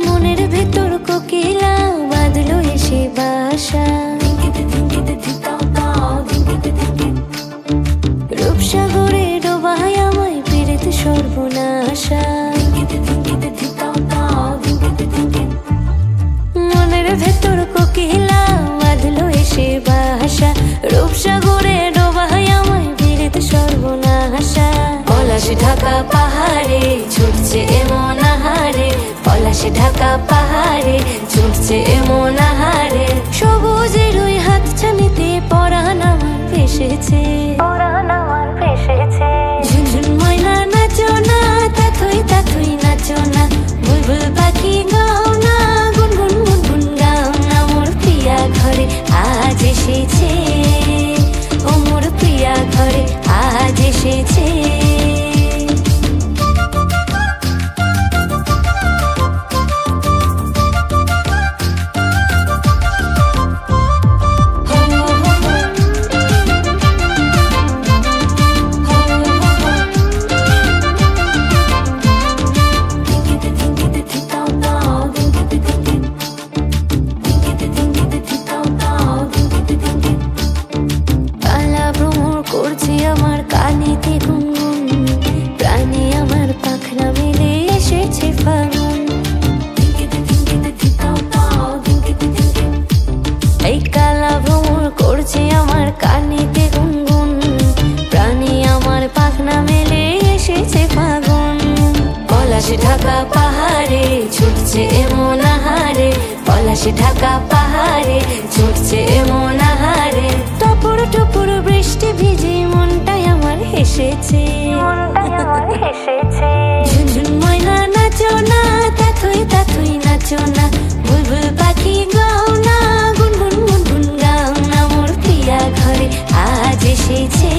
মনের ভেতর কোকিলা বাঁধলো এসে বাসা, রূপসাগরে ডোবায় আমায় পেরেতে সর্বনাশা। মনের ভেতর কোকিলা বাঁধলো এসে বাসা, রূপসাগরে ডোবায় আমায় পেরেতে সর্বনাশা। পলাশ ঢাকা পাহাড়ে ছুটছে এমন আহারে, পলাশ ঢাকা পাহাড়ে ছুটছে এমন আহারে। সবুজের ওই হাতছানিতে পরাণ আমার ভেসেছে, ঝুনঝুন ময়না নাচো না, তাথই তাথই নাচো না, বুলবুল পাখি গাও না, গুনগুন গুনগুন গাও না। মোর প্রিয়া ঘরে আজ এসেছে, ও মোর প্রিয়া ঘরে আজ এসেছে। করছে আমার কানেতে গুনগুন, প্রাণে আমার পাখনা মেলে এসেছে ফাগুন। এই কালা ভ্রমর করছে আমার কানেতে গুনগুন, প্রাণে আমার পাখনা মেলে এসেছে ফাগুন। পলাশ ঢাকা পাহাড়ে ছুটছে এমন আহারে, পলাশ ঢাকা পাহাড়ে ছুটছে এমন আহারে। টপুর টপুর বৃষ্টি ভিজে মনটাই আমার হেসেছে, ঝুনঝুন ময়না নাচো না, তাথই তাথই নাচো না, বুলবুল পাখি গাও না, গুনগুন গুনগুন গাও না। মোর প্রিয়া ঘরে আজ এসেছে।